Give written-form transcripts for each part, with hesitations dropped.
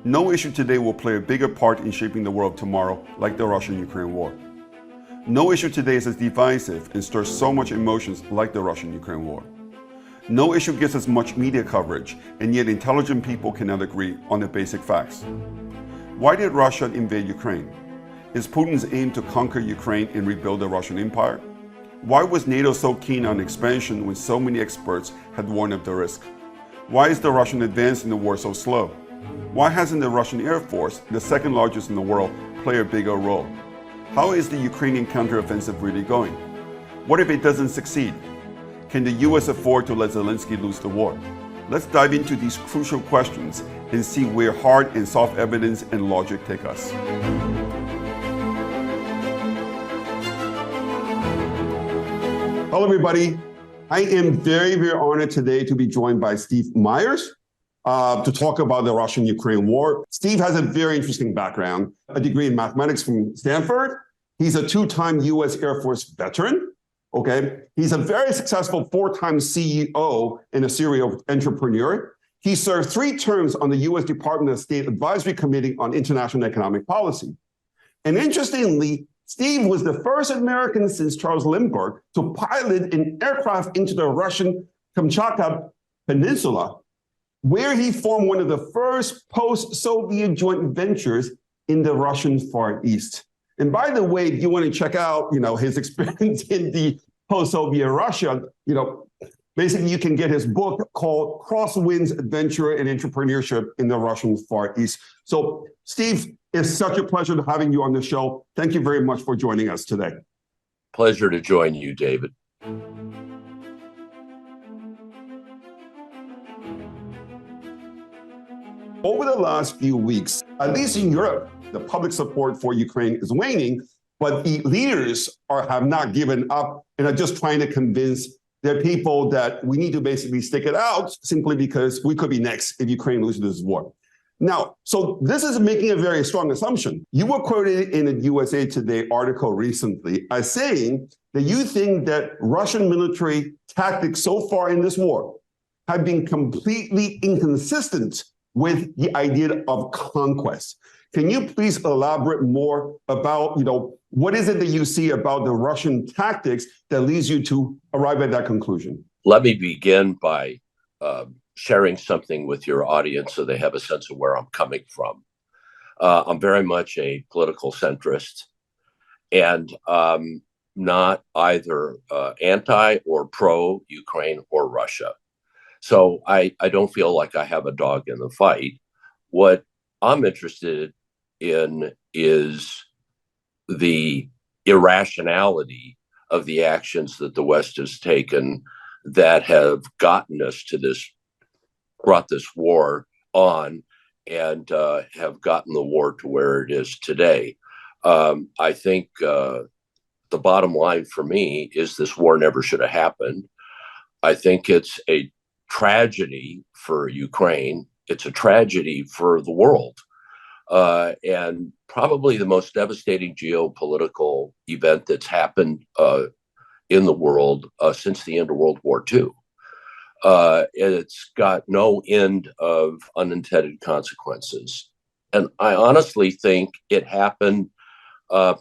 No issue today will play a bigger part in shaping the world of tomorrow like the Russian-Ukraine war. No issue today is as divisive and stirs so much emotions like the Russian-Ukraine war. No issue gets as much media coverage, and yet intelligent people cannot agree on the basic facts. Why did Russia invade Ukraine? Is Putin's aim to conquer Ukraine and rebuild the Russian Empire? Why was NATO so keen on expansion when so many experts had warned of the risk? Why is the Russian advance in the war so slow? Why hasn't the Russian Air Force, the second largest in the world, played a bigger role? How is the Ukrainian counteroffensive really going? What if it doesn't succeed? Can the US afford to let Zelensky lose the war? Let's dive into these crucial questions and see where hard and soft evidence and logic take us. Hello, everybody. I am very, very honored today to be joined by Steve Myers to talk about the Russian-Ukraine war. Steve has a very interesting background, a degree in mathematics from Stanford. He's a two-time US Air Force veteran. Okay, he's a very successful four-time CEO and a serial entrepreneur. He served 3 terms on the US Department of State Advisory Committee on International Economic Policy. And interestingly, Steve was the first American since Charles Lindbergh to pilot an aircraft into the Russian Kamchatka Peninsula, where he formed one of the first post-Soviet joint ventures in the Russian Far East. And by the way, if you want to check out, his experience in the post-Soviet Russia, basically you can get his book called Crosswinds Adventure and Entrepreneurship in the Russian Far East. So, Steve, it's such a pleasure having you on the show. Thank you very much for joining us today. Pleasure to join you, David. Over the last few weeks, at least in Europe, the public support for Ukraine is waning, but the leaders have not given up and are just trying to convince their people that we need to basically stick it out simply because we could be next if Ukraine loses this war. Now, so this is making a very strong assumption. You were quoted in a USA Today article recently as saying that you think that Russian military tactics so far in this war have been completely inconsistent with the idea of conquest. Can you please elaborate more about, what is it that you see about the Russian tactics that leads you to arrive at that conclusion? Let me begin by sharing something with your audience so they have a sense of where I'm coming from. I'm very much a political centrist and not either anti or pro Ukraine or Russia. So I don't feel like I have a dog in the fight. What I'm interested in is the irrationality of the actions that the West has taken that have gotten us to this, brought this war on, and have gotten the war to where it is today. I think the bottom line for me is this war never should have happened. I think it's a tragedy for Ukraine. It's a tragedy for the world. And probably the most devastating geopolitical event that's happened in the world since the end of World War II. It's got no end of unintended consequences. And I honestly think it happened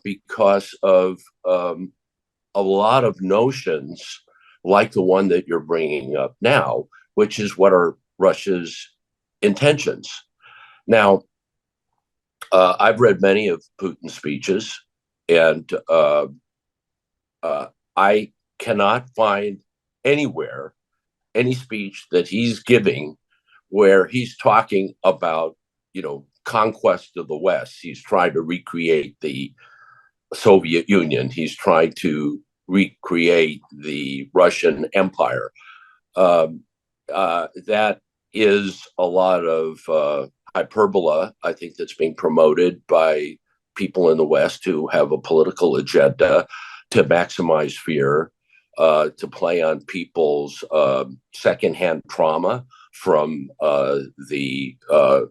because of a lot of notions like the one that you're bringing up now, which is what are Russia's intentions. Now, I've read many of Putin's speeches, and I cannot find anywhere any speech that he's giving where he's talking about, conquest of the West. He's trying to recreate the Soviet Union. He's trying to recreate the Russian Empire. That is a lot of hyperbola, I think, that's being promoted by people in the West who have a political agenda to maximize fear, to play on people's secondhand trauma from the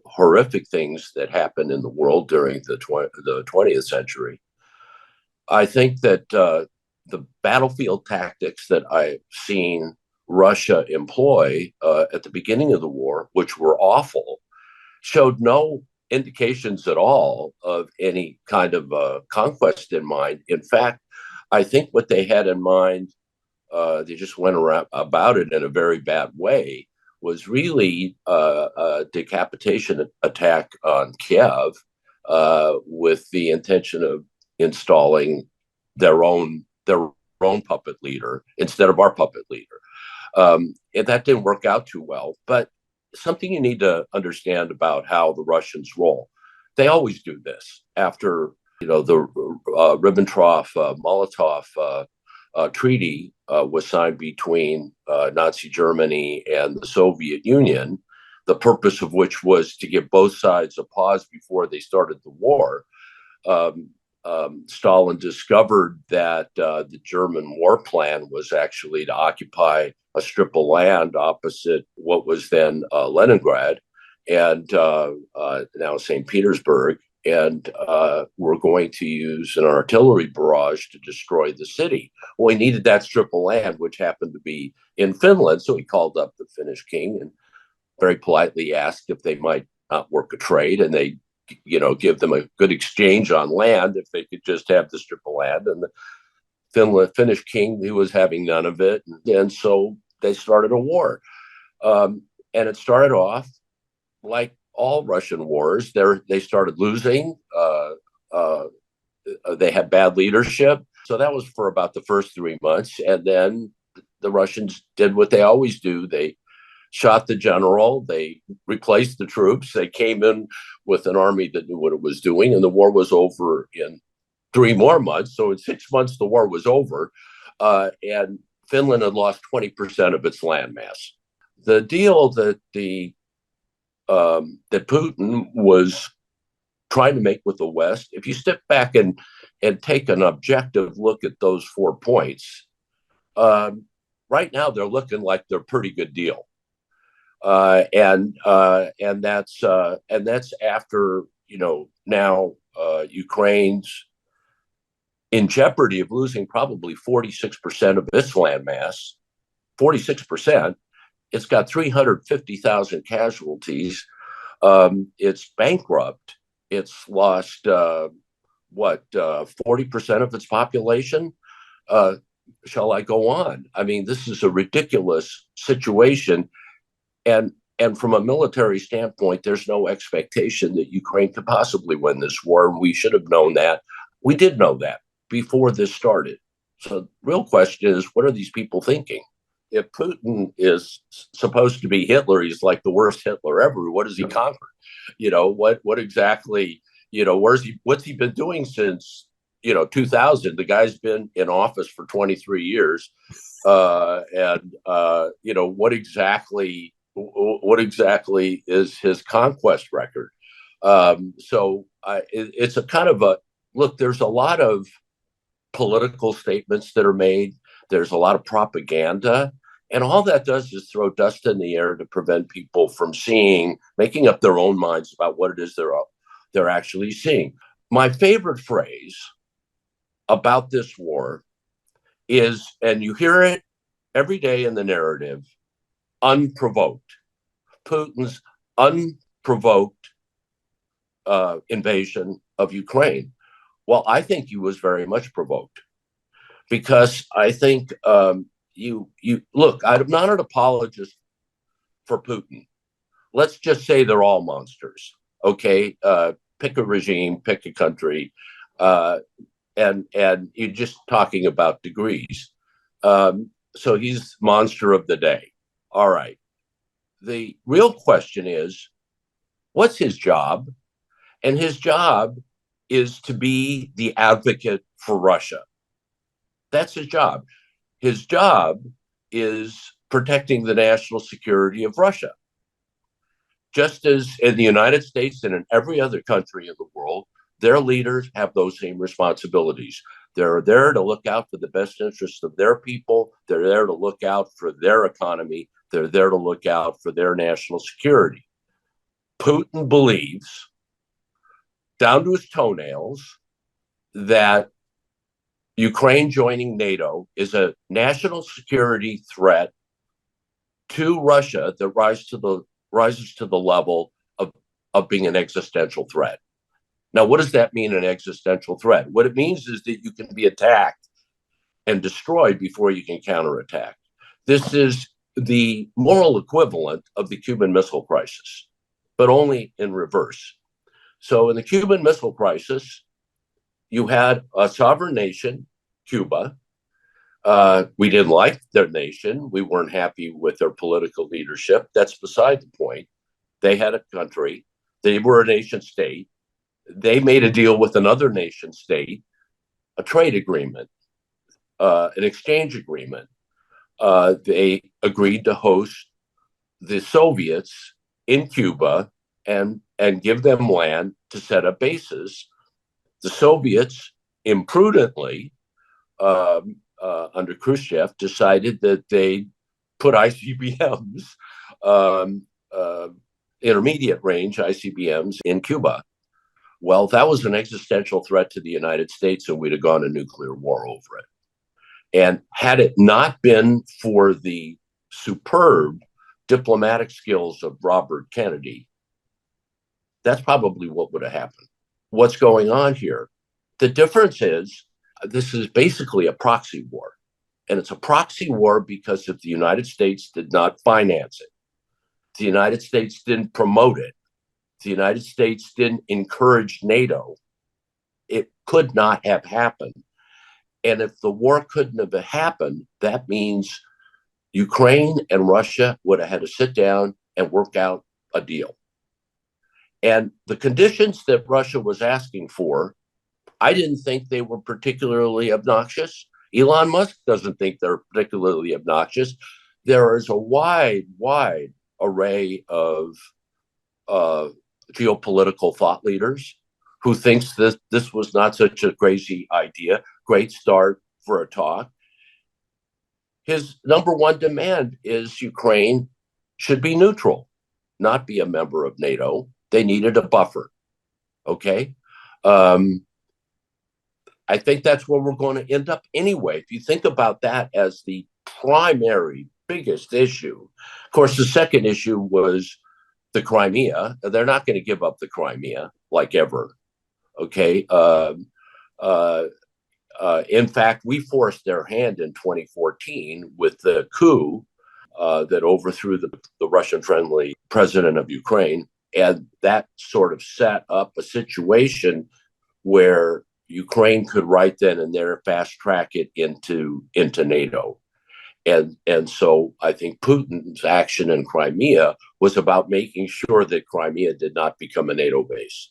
horrific things that happened in the world during the 20th century. I think that the battlefield tactics that I've seen Russia employ at the beginning of the war, which were awful, showed no indications at all of any kind of conquest in mind. In fact, I think what they had in mind, they just went around about it in a very bad way, was really a decapitation attack on Kiev with the intention of installing their own puppet leader instead of our puppet leader. And that didn't work out too well. But something you need to understand about how the Russians roll. They always do this after the Ribbentrop-Molotov treaty was signed between Nazi Germany and the Soviet Union, the purpose of which was to give both sides a pause before they started the war. Stalin discovered that the German war plan was actually to occupy a strip of land opposite what was then Leningrad and now St. Petersburg, and we're going to use an artillery barrage to destroy the city. Well, he needed that strip of land, which happened to be in Finland, so he called up the Finnish king and very politely asked if they might not work a trade, and they give them a good exchange on land if they could just have the strip of land. And the Finnish king, he was having none of it. And so they started a war. And it started off like all Russian wars. They started losing. They had bad leadership. So that was for about the first 3 months. And then the Russians did what they always do. They shot the general, they replaced the troops, they came in with an army that knew what it was doing, and the war was over in 3 more months. So in 6 months, the war was over, and Finland had lost 20% of its landmass. The deal that that Putin was trying to make with the West, if you step back and take an objective look at those 4 points, right now they're looking like they're a pretty good deal. And that's after now Ukraine's in jeopardy of losing probably 46% of its landmass. 46%. It's got 350,000 casualties. It's bankrupt. It's lost 40% of its population. Shall I go on? I mean, this is a ridiculous situation. And from a military standpoint, there's no expectation that Ukraine could possibly win this war. And we should have known that. We did know that before this started. So the real question is, what are these people thinking? If Putin is supposed to be Hitler, he's like the worst Hitler ever. What has he conquered? What exactly, what's he been doing since, 2000? The guy's been in office for 23 years. What exactly is his conquest record? It's a kind of a look. There's a lot of political statements that are made. There's a lot of propaganda, and all that does is throw dust in the air to prevent people from making up their own minds about what it is they're actually seeing. My favorite phrase about this war is, and you hear it every day in the narrative, unprovoked. Putin's unprovoked invasion of Ukraine. Well, I think he was very much provoked, because I think you look, I'm not an apologist for Putin. Let's just say they're all monsters. Okay, pick a regime, pick a country, and you're just talking about degrees. So he's monster of the day. All right. The real question is, what's his job? And his job is to be the advocate for Russia. That's his job. His job is protecting the national security of Russia. Just as in the United States and in every other country in the world, their leaders have those same responsibilities. They're there to look out for the best interests of their people. They're there to look out for their economy. They're there to look out for their national security. Putin believes, down to his toenails, that Ukraine joining NATO is a national security threat to Russia that rises to the level of of being an existential threat. Now, what does that mean, an existential threat? What it means is that you can be attacked and destroyed before you can counterattack. This is the moral equivalent of the Cuban Missile Crisis, but only in reverse. So in the Cuban Missile Crisis, you had a sovereign nation, Cuba. We didn't like their nation. We weren't happy with their political leadership. That's beside the point. They had a country. They were a nation state. They made a deal with another nation state, a trade agreement, an exchange agreement. They agreed to host the Soviets in Cuba and give them land to set up bases. The Soviets imprudently, under Khrushchev, decided that they put ICBMs, intermediate range ICBMs, in Cuba. Well, that was an existential threat to the United States, and we'd have gone to nuclear war over it. And had it not been for the superb diplomatic skills of Robert Kennedy, that's probably what would have happened. What's going on here? The difference is this is basically a proxy war. And it's a proxy war because if the United States did not finance it, the United States didn't promote it, the United States didn't encourage NATO, it could not have happened. And if the war couldn't have happened, that means Ukraine and Russia would have had to sit down and work out a deal. And the conditions that Russia was asking for, I didn't think they were particularly obnoxious. Elon Musk doesn't think they're particularly obnoxious. There is a wide array of geopolitical thought leaders who thinks that this was not such a crazy idea. Great start for a talk. His number one demand is Ukraine should be neutral, not be a member of NATO. They needed a buffer. Okay. I think that's where we're going to end up anyway. If you think about that as the primary, biggest issue. Of course, the second issue was the Crimea. They're not going to give up the Crimea like ever. Okay. In fact, we forced their hand in 2014 with the coup that overthrew the Russian-friendly president of Ukraine. And that sort of set up a situation where Ukraine could right then and there fast track it into NATO. And so I think Putin's action in Crimea was about making sure that Crimea did not become a NATO base.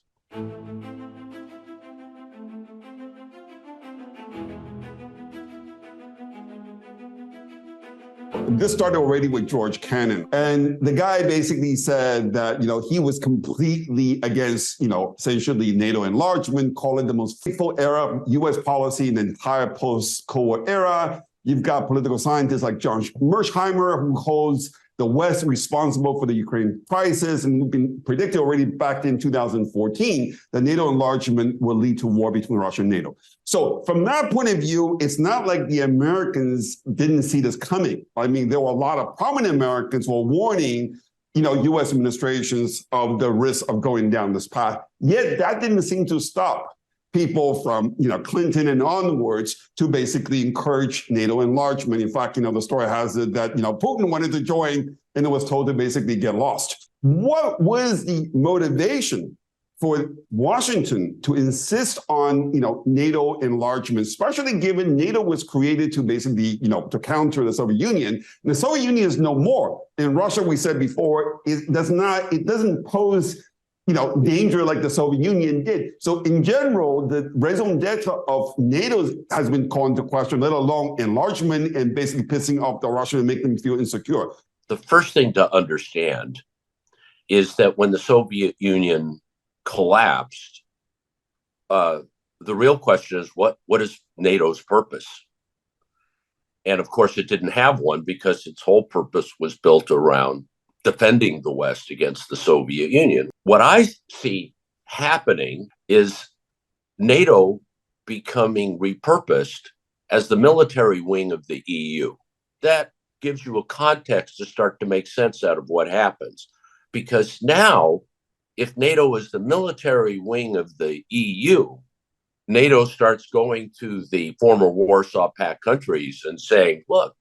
This started already with George Kennan. And the guy basically said that, he was completely against, essentially NATO enlargement, call it the most fateful era of U.S. policy in the entire post-Cold War era. You've got political scientists like John Mersheimer, who holds the West responsible for the Ukraine crisis, and we've been predicted already back in 2014 that NATO enlargement will lead to war between Russia and NATO. So from that point of view, it's not like the Americans didn't see this coming. I mean, there were a lot of prominent Americans who were warning, U.S. administrations of the risk of going down this path. Yet that didn't seem to stop people from, Clinton and onwards to basically encourage NATO enlargement. In fact, the story has it that, Putin wanted to join and it was told to basically get lost. What was the motivation for Washington to insist on, NATO enlargement, especially given NATO was created to basically, to counter the Soviet Union. And the Soviet Union is no more. In Russia, we said before, it doesn't pose danger like the Soviet Union did. So in general, the raison d'etre of NATO has been called into question, let alone enlargement and basically pissing off the Russians and make them feel insecure. The first thing to understand is that when the Soviet Union collapsed, the real question is what is NATO's purpose? And of course, it didn't have one because its whole purpose was built around defending the West against the Soviet Union. What I see happening is NATO becoming repurposed as the military wing of the EU. That gives you a context to start to make sense out of what happens. Because now if NATO is the military wing of the EU, NATO starts going to the former Warsaw Pact countries and saying, look,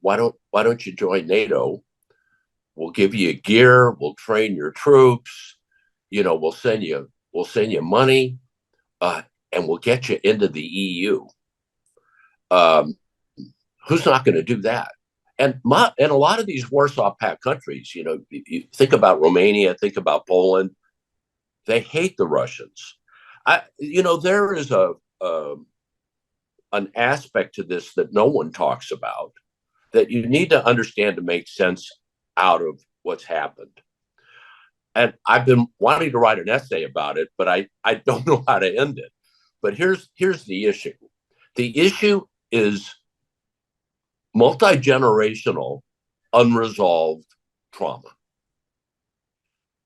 why don't you join NATO? We'll give you gear, we'll train your troops, we'll send you money, and we'll get you into the EU. Who's not going to do that? And a lot of these Warsaw Pact countries, you think about Romania, think about Poland, they hate the Russians. There is an aspect to this that no one talks about that you need to understand to make sense out of what's happened. And I've been wanting to write an essay about it, but I don't know how to end it. But here's the issue. The issue is multi-generational, unresolved trauma.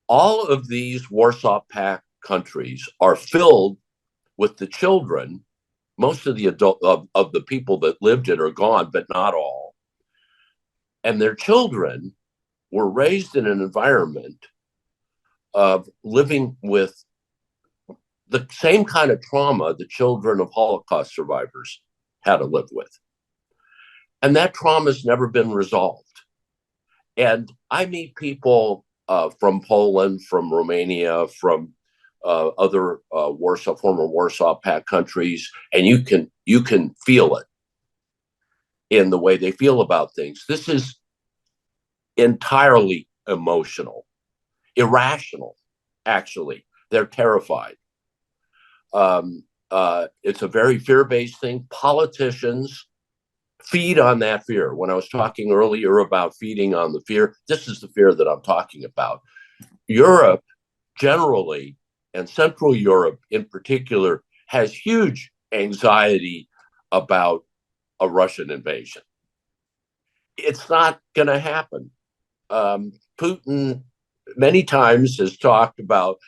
All of these Warsaw Pact countries are filled with the children. Most of the of the people that lived it are gone, but not all. And their children were raised in an environment of living with the same kind of trauma the children of Holocaust survivors had to live with. And that trauma has never been resolved. And I meet people from Poland, from Romania, from other former Warsaw Pact countries, and you can feel it in the way they feel about things. This is entirely emotional, irrational. Actually, they're terrified. It's a very fear-based thing. Politicians feed on that fear. When I was talking earlier about feeding on the fear, this is the fear that I'm talking about. Europe generally, and Central Europe in particular, has huge anxiety about a Russian invasion. It's not going to happen. Putin many times has talked about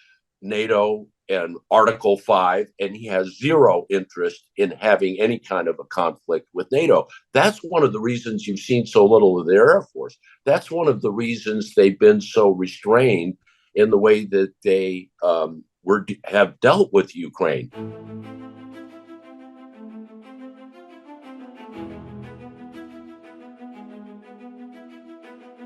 NATO and Article 5, and he has zero interest in having any kind of a conflict with NATO. That's one of the reasons you've seen so little of their Air Force. That's one of the reasons they've been so restrained in the way that they have dealt with Ukraine.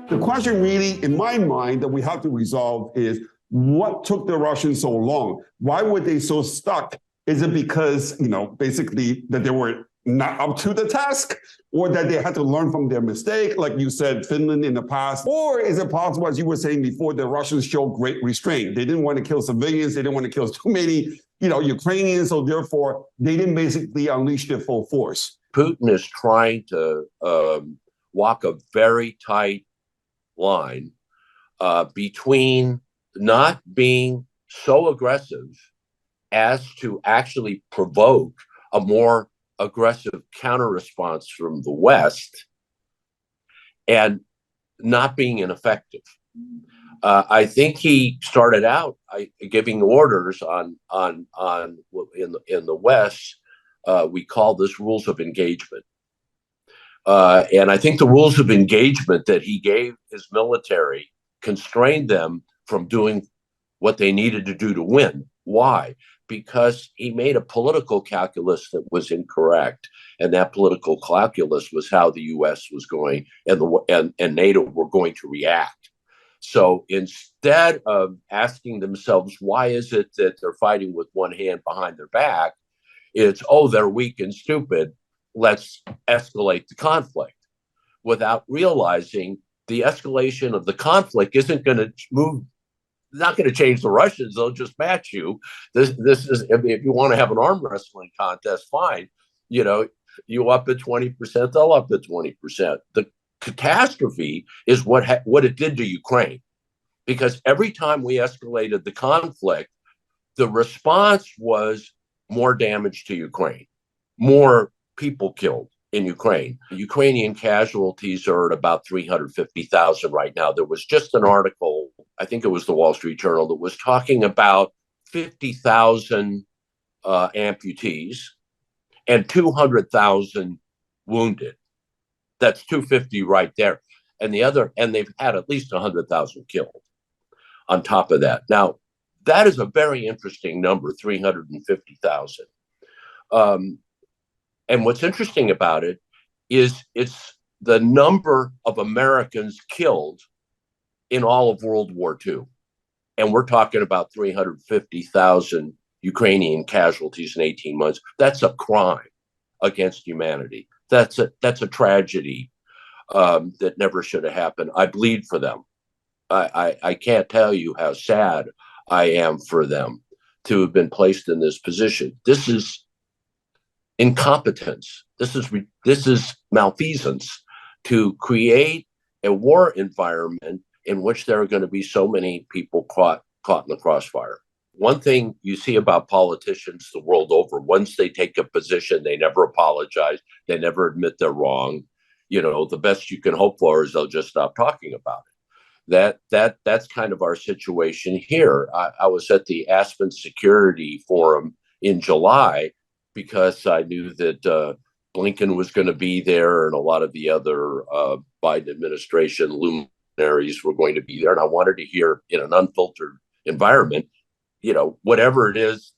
The question really, in my mind, that we have to resolve is, what took the Russians so long? Why were they so stuck? Is it because, basically that they were not up to the task, or that they had to learn from their mistake, like you said, Finland in the past? Or is it possible, as you were saying before, the Russians showed great restraint? They didn't want to kill civilians. They didn't want to kill too many, Ukrainians. So therefore, they didn't basically unleash their full force. Putin is trying to walk a very tight line between not being so aggressive as to actually provoke a more aggressive counter-response from the West, and not being ineffective. I think he started out giving orders on in the West. We call this rules of engagement. And I think the rules of engagement that he gave his military constrained them from doing what they needed to do to win. Why? Because he made a political calculus that was incorrect. And that political calculus was how the US was going and NATO were going to react. So instead of asking themselves, why is it that they're fighting with one hand behind their back? It's, they're weak and stupid. Let's escalate the conflict, without realizing the escalation of the conflict isn't going to move, not going to change the Russians. They'll just match you. This is, if you want to have an arm wrestling contest, fine. You up at 20%, they'll up at 20%. The catastrophe is what it did to Ukraine, because every time we escalated the conflict, the response was more damage to Ukraine, more people killed in Ukraine. Ukrainian casualties are at about 350,000 right now. There was just an article, I think it was the Wall Street Journal, that was talking about 50,000 amputees and 200,000 wounded. That's 250 right there. And they've had at least 100,000 killed. on top of that. Now, that is a very interesting number, 350,000. And what's interesting about it is it's the number of Americans killed in all of World War II. And we're talking about 350,000 Ukrainian casualties in 18 months. That's a crime against humanity. That's a tragedy that never should have happened. I bleed for them. I can't tell you how sad I am for them to have been placed in this position. This is incompetence. This is malfeasance to create a war environment in which there are going to be so many people caught in the crossfire. One thing you see about politicians the world over, once they take a position, they never apologize. They never admit they're wrong. You know, the best you can hope for is they'll just stop talking about it. That's kind of our situation here. I was at the Aspen Security Forum in July because I knew that Blinken was going to be there and a lot of the other Biden administration luminaries were going to be there. And I wanted to hear in an unfiltered environment, you know, whatever it is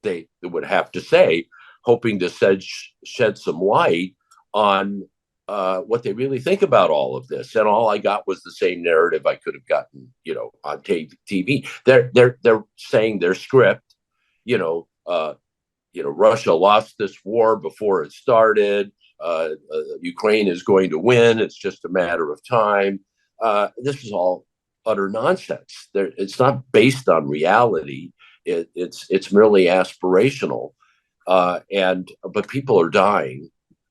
they would have to say, hoping to shed some light on what they really think about all of this. And all I got was the same narrative I could have gotten, you know, on TV. They're saying their script, Russia lost this war before it started. Ukraine is going to win. It's just a matter of time. This is all utter nonsense. It's not based on reality. It's merely aspirational. But people are dying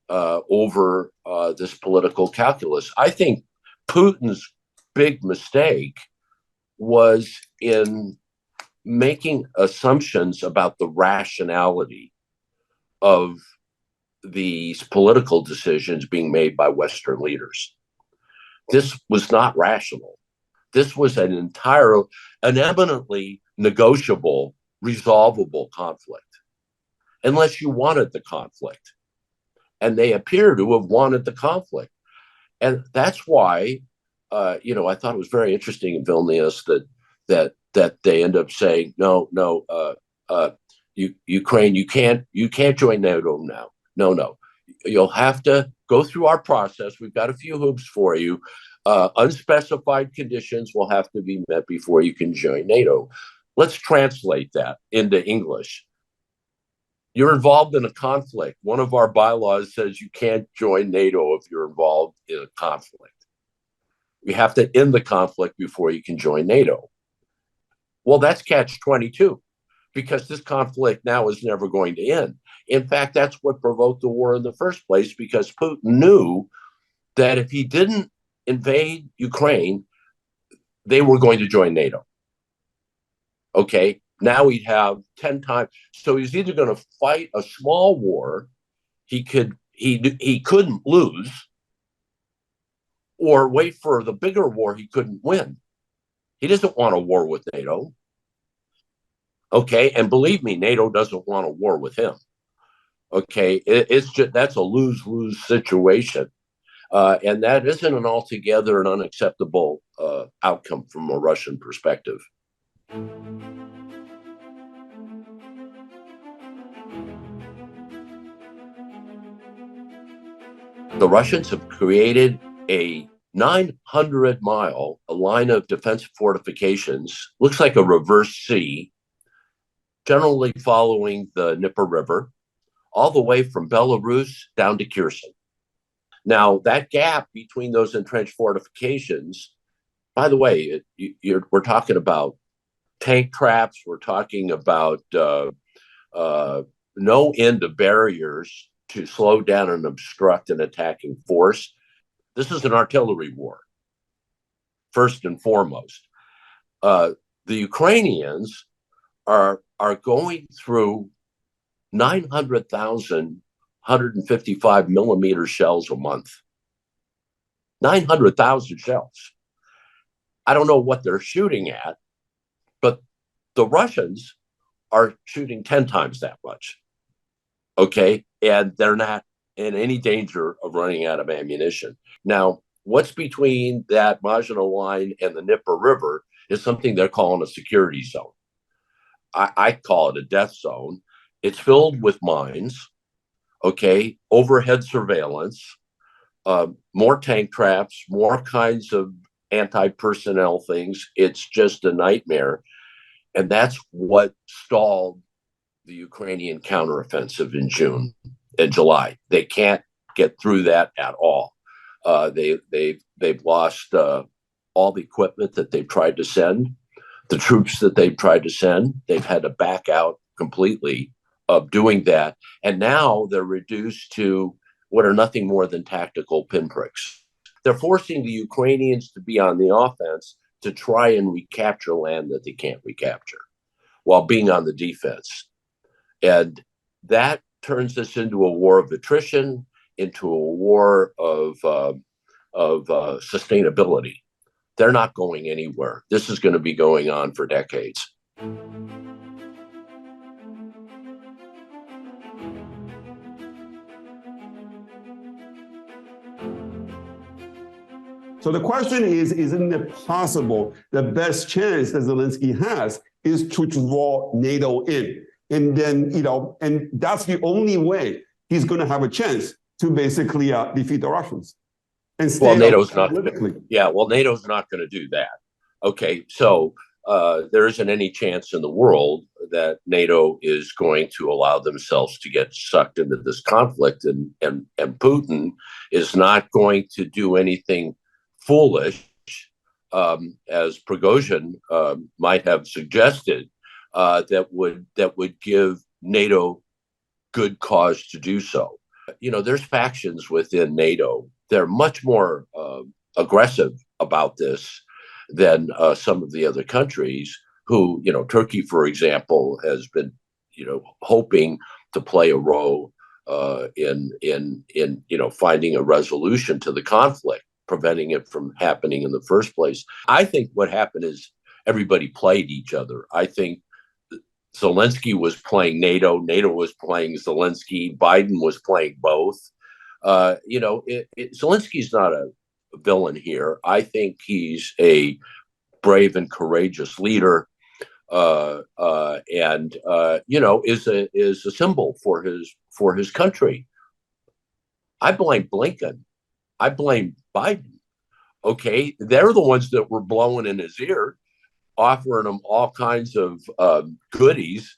over this political calculus. I think Putin's big mistake was in making assumptions about the rationality of these political decisions being made by Western leaders. This was not rational. This was an eminently negotiable, resolvable conflict, unless you wanted the conflict. And they appear to have wanted the conflict. And that's why, I thought it was very interesting in Vilnius that they end up saying, no, Ukraine, you can't join NATO now. No, you'll have to go through our process. We've got a few hoops for you. Unspecified conditions will have to be met before you can join NATO. Let's translate that into English. You're involved in a conflict. One of our bylaws says you can't join NATO if you're involved in a conflict. You have to end the conflict before you can join NATO. Well, that's catch-22, because this conflict now is never going to end. In fact, that's what provoked the war in the first place, because Putin knew that if he didn't invade Ukraine, they were going to join NATO. Okay, now he'd have 10 times. So he's either going to fight a small war he couldn't lose, or wait for the bigger war he couldn't win. He doesn't want a war with NATO. Okay, and believe me, NATO doesn't want a war with him. Okay, that's a lose-lose situation. And that isn't an altogether an unacceptable outcome from a Russian perspective. The Russians have created a 900-mile line of defensive fortifications, looks like a reverse C, generally following the Dnieper River, all the way from Belarus down to Kherson. Now, that gap between those entrenched fortifications, by the way, we're talking about tank traps. We're talking about no end of barriers to slow down and obstruct an attacking force. This is an artillery war, first and foremost. The Ukrainians are going through 900,000 155 millimeter shells a month. 900,000 shells. I don't know what they're shooting at, but the Russians are shooting 10 times that much. Okay, and they're not in any danger of running out of ammunition. Now, what's between that Maginot Line and the Dnieper River is something they're calling a security zone. I call it a death zone. It's filled with mines, okay, overhead surveillance, more tank traps, more kinds of anti-personnel things. It's just a nightmare. And that's what stalled the Ukrainian counteroffensive in June and July. They can't get through that at all. They've lost all the equipment that they've tried to send, the troops that they've tried to send. They've had to back out completely of doing that. And now they're reduced to what are nothing more than tactical pinpricks. They're forcing the Ukrainians to be on the offense to try and recapture land that they can't recapture while being on the defense. And that turns us into a war of attrition, into a war of sustainability. They're not going anywhere. This is going to be going on for decades. So the question is, isn't it possible the best chance that Zelensky has is to draw NATO in? And then, and that's the only way he's going to have a chance to basically defeat the Russians. And well, NATO's not. NATO's not going to do that. Okay, so there isn't any chance in the world that NATO is going to allow themselves to get sucked into this conflict, and Putin is not going to do anything foolish, as Prigozhin might have suggested, that would give NATO good cause to do so. There's factions within NATO. They're much more aggressive about this than some of the other countries who, Turkey, for example, has been, hoping to play a role in finding a resolution to the conflict, preventing it from happening in the first place. I think what happened is everybody played each other. I think Zelensky was playing NATO. NATO was playing Zelensky. Biden was playing both. Zelensky's not a villain here. I think he's a brave and courageous leader, and is a symbol for his country. I blame Blinken. I blame Biden. Okay, they're the ones that were blowing in his ear, offering him all kinds of goodies.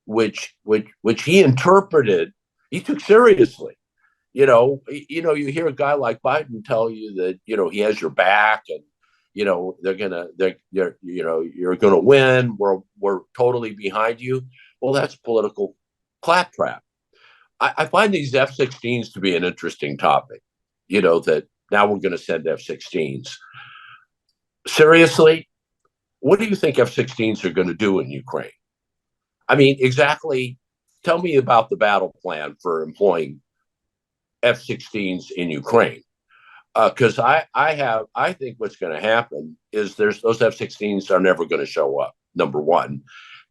Which he interpreted, he took seriously. You hear a guy like Biden tell you that he has your back, and you're gonna win. We're totally behind you. Well, that's political claptrap. I find these F-16s to be an interesting topic. That now we're going to send F-16s. Seriously, what do you think F-16s are going to do in Ukraine? I mean, exactly. Tell me about the battle plan for employing F-16s in Ukraine. Because I think what's going to happen is those F-16s are never going to show up, number one.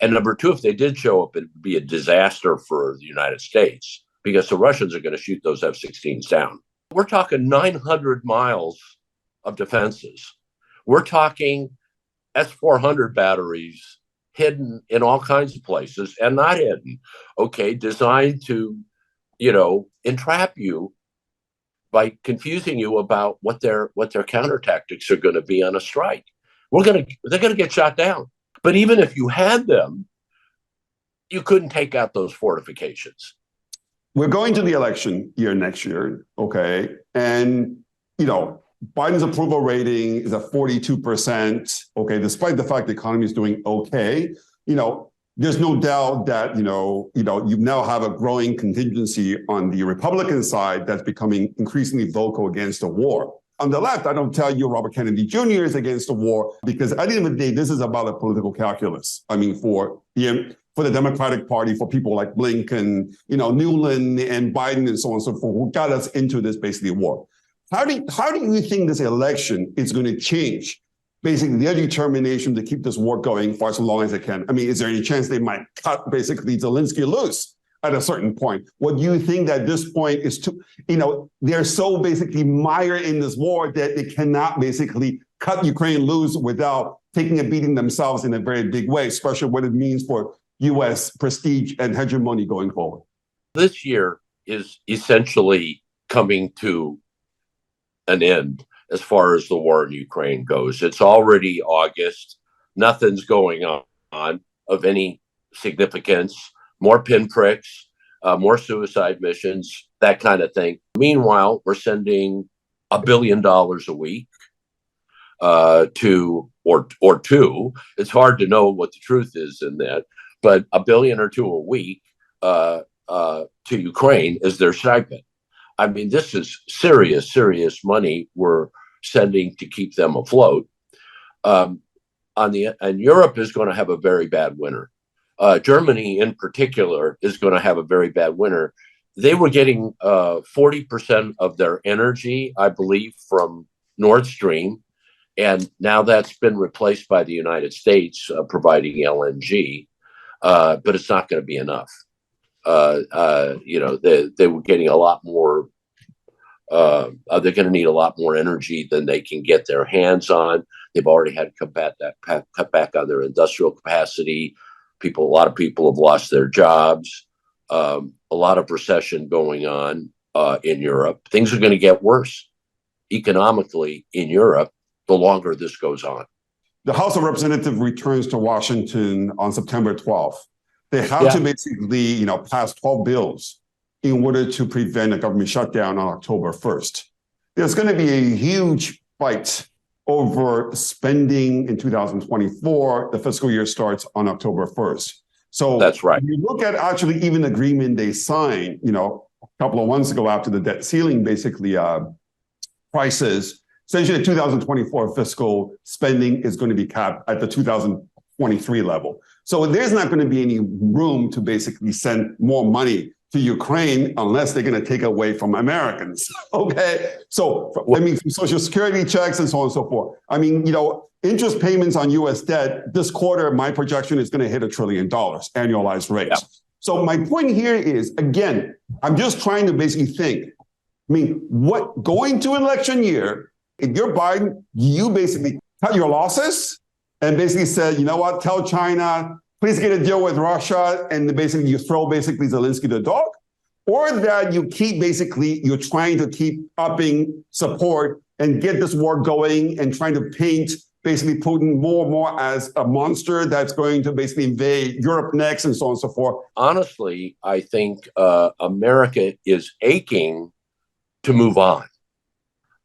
And number two, if they did show up, it'd be a disaster for the United States, because the Russians are going to shoot those F-16s down. We're talking 900 miles of defenses. We're talking S-400 batteries hidden in all kinds of places and not hidden, okay, designed to, entrap you by confusing you about what their counter tactics are going to be on a strike. They're going to get shot down. But even if you had them, you couldn't take out those fortifications. We're going to the election year next year, okay? And, Biden's approval rating is at 42%, okay? Despite the fact the economy is doing okay, there's no doubt that, you now have a growing contingency on the Republican side that's becoming increasingly vocal against the war. On the left, I don't tell you Robert Kennedy Jr. is against the war, because at the end of the day, this is about a political calculus. I mean, for the Democratic Party, for people like Blinken, Newland and Biden and so on and so forth, who got us into this basically war. How do you think this election is going to change basically their determination to keep this war going for as long as it can? I mean, is there any chance they might cut basically Zelensky loose at a certain point? What do you think that this point is they're so basically mired in this war that they cannot basically cut Ukraine loose without taking a beating themselves in a very big way, especially what it means for U.S. prestige and hegemony going forward? This year is essentially coming to an end as far as the war in Ukraine goes. It's already August. Nothing's going on of any significance. More pinpricks, more suicide missions, that kind of thing. Meanwhile, we're sending $1 billion a week to or two. It's hard to know what the truth is in that, but $1 billion or two a week to Ukraine is their stipend. I mean, this is serious money we're sending to keep them afloat. And Europe is going to have a very bad winter. Germany, in particular, is going to have a very bad winter. They were getting 40% of their energy, I believe, from Nord Stream, and now that's been replaced by the United States providing LNG, but it's not going to be enough. They were getting a lot more. They're going to need a lot more energy than they can get their hands on. They've already had to cut back on their industrial capacity. A lot of people have lost their jobs. A lot of recession going on in Europe. Things are going to get worse economically in Europe the longer this goes on. The House of Representatives returns to Washington on September 12th. They have to basically, pass 12 bills in order to prevent a government shutdown on October 1st. There's going to be a huge fight over spending in 2024. The fiscal year starts on October 1st. So that's right. When you look at actually even the agreement they signed, a couple of months ago after the debt ceiling, basically prices, essentially the 2024 fiscal spending is going to be capped at the 2023 level. So there's not going to be any room to basically send more money to Ukraine unless they're going to take away from Americans. Okay. So, from Social Security checks and so on and so forth. Interest payments on US debt this quarter, my projection is going to hit $1 trillion annualized rates. Yeah. So my point here is, again, I'm just trying to basically think, what going to election year, if you're Biden, you basically cut your losses and basically said, you know what, tell China, please get a deal with Russia, and basically you throw Zelensky the dog, or that you keep you're trying to keep upping support and get this war going and trying to paint basically Putin more and more as a monster that's going to basically invade Europe next and so on and so forth. Honestly, I think America is aching to move on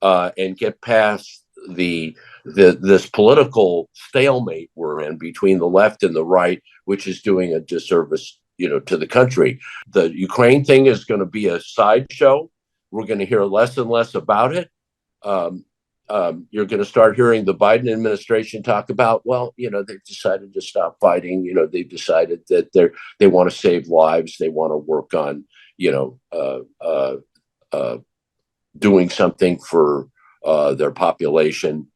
and get past this political stalemate we're in between the left and the right, which is doing a disservice, to the country. The Ukraine thing is going to be a sideshow. We're going to hear less and less about it. You're going to start hearing the Biden administration talk about, they've decided to stop fighting. They've decided that they want to save lives. They want to work on, doing something for their population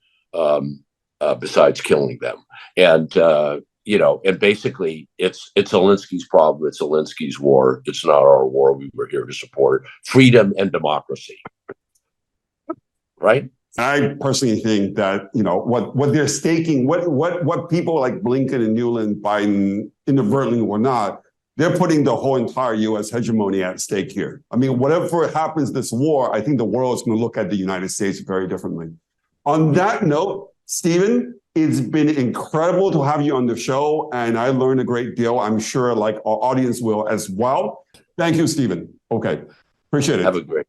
besides killing them. And basically it's Zelensky's problem. It's Zelensky's war. It's not our war. We were here to support freedom and democracy. Right? I personally think that, what they're staking, what people like Blinken and Newland, Biden inadvertently or not, they're putting the whole entire U.S. hegemony at stake here. Whatever happens this war, I think the world is going to look at the United States very differently. On that note, Stephen, it's been incredible to have you on the show, and I learned a great deal. I'm sure our audience will as well. Thank you, Stephen. Okay. Appreciate it. Have a great